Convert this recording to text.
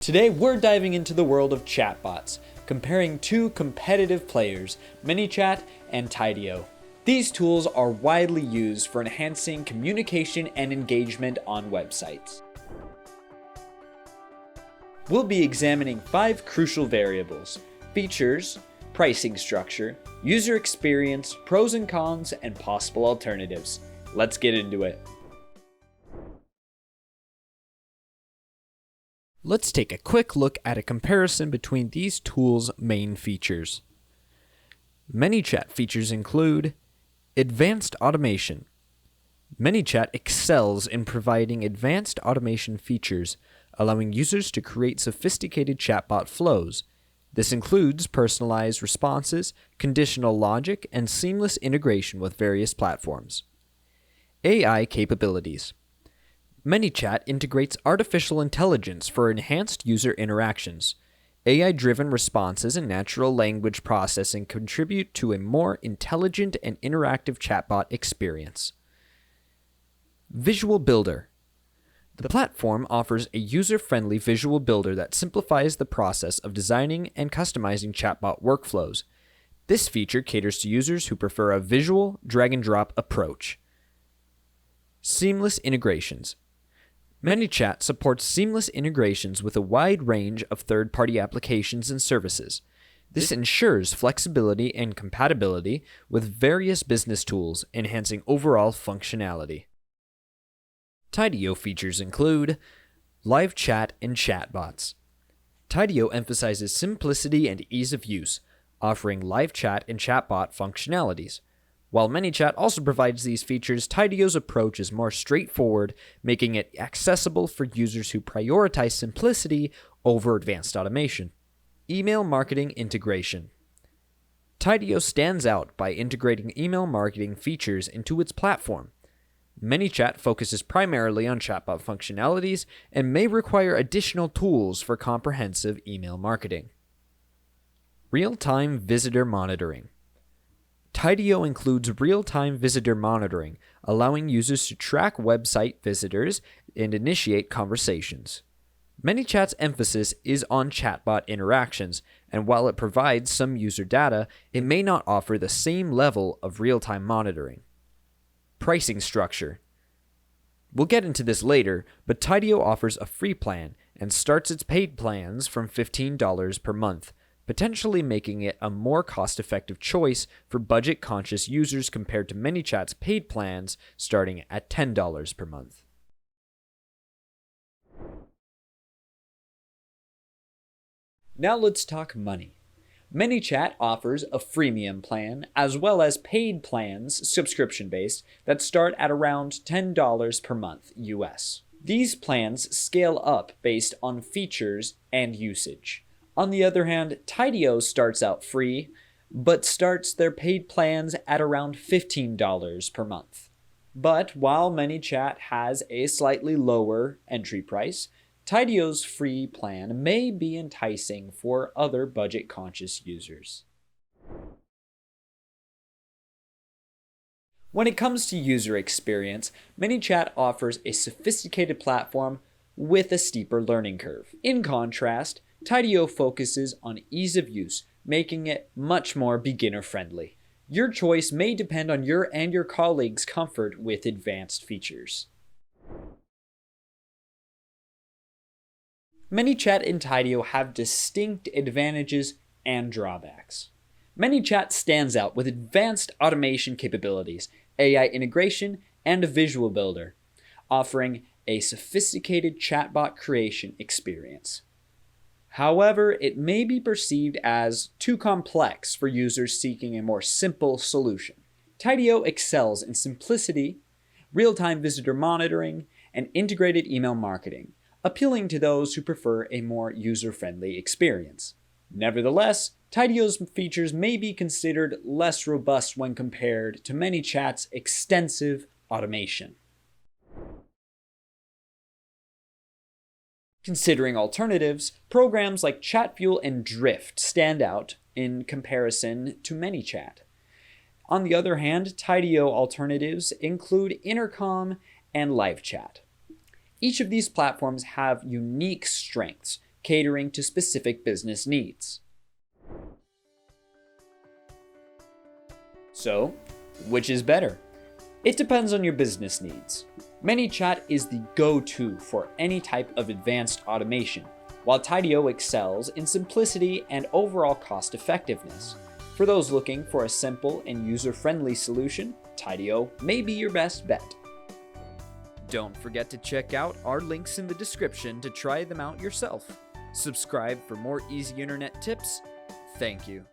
Today we're diving into the world of chatbots, comparing two competitive players, ManyChat and Tidio. These tools are widely used for enhancing communication and engagement on websites. We'll be examining 5 crucial variables: features, pricing structure, user experience, pros and cons, and possible alternatives. Let's get into it. Let's take a quick look at a comparison between these tools' main features. ManyChat features include advanced automation. ManyChat excels in providing advanced automation features, allowing users to create sophisticated chatbot flows. This includes personalized responses, conditional logic, and seamless integration with various platforms. AI capabilities. ManyChat integrates artificial intelligence for enhanced user interactions. AI-driven responses and natural language processing contribute to a more intelligent and interactive chatbot experience. Visual Builder. The platform offers a user-friendly visual builder that simplifies the process of designing and customizing chatbot workflows. This feature caters to users who prefer a visual, drag-and-drop approach. Seamless integrations. ManyChat supports seamless integrations with a wide range of third-party applications and services. This ensures flexibility and compatibility with various business tools, enhancing overall functionality. Tidio features include live chat and chatbots. Tidio emphasizes simplicity and ease of use, offering live chat and chatbot functionalities. While ManyChat also provides these features, Tidio's approach is more straightforward, making it accessible for users who prioritize simplicity over advanced automation. Email marketing integration. Tidio stands out by integrating email marketing features into its platform. ManyChat focuses primarily on chatbot functionalities and may require additional tools for comprehensive email marketing. Real-time visitor monitoring. Tidio includes real-time visitor monitoring, allowing users to track website visitors and initiate conversations. ManyChat's emphasis is on chatbot interactions, and while it provides some user data, it may not offer the same level of real-time monitoring. Pricing structure. We'll get into this later, but Tidio offers a free plan and starts its paid plans from $15 per month, potentially making it a more cost-effective choice for budget-conscious users compared to ManyChat's paid plans starting at $10 per month. Now let's talk money. ManyChat offers a freemium plan as well as paid plans, subscription-based, that start at around $10 per month US. These plans scale up based on features and usage. On the other hand, Tidio starts out free, but starts their paid plans at around $15 per month. But while ManyChat has a slightly lower entry price, Tidio's free plan may be enticing for other budget-conscious users. When it comes to user experience, ManyChat offers a sophisticated platform with a steeper learning curve. In contrast, Tidio focuses on ease of use, making it much more beginner-friendly. Your choice may depend on your and your colleagues' comfort with advanced features. ManyChat and Tidio have distinct advantages and drawbacks. ManyChat stands out with advanced automation capabilities, AI integration, and a visual builder, offering a sophisticated chatbot creation experience. However, it may be perceived as too complex for users seeking a more simple solution. Tidio excels in simplicity, real-time visitor monitoring, and integrated email marketing, appealing to those who prefer a more user-friendly experience. Nevertheless, Tidio's features may be considered less robust when compared to ManyChat's extensive automation. Considering alternatives, programs like ChatFuel and Drift stand out in comparison to ManyChat. On the other hand, Tidio alternatives include Intercom and LiveChat. Each of these platforms have unique strengths, catering to specific business needs. So, which is better? It depends on your business needs. ManyChat is the go-to for any type of advanced automation, while Tidio excels in simplicity and overall cost effectiveness. For those looking for a simple and user-friendly solution, Tidio may be your best bet. Don't forget to check out our links in the description to try them out yourself. Subscribe for more easy internet tips. Thank you.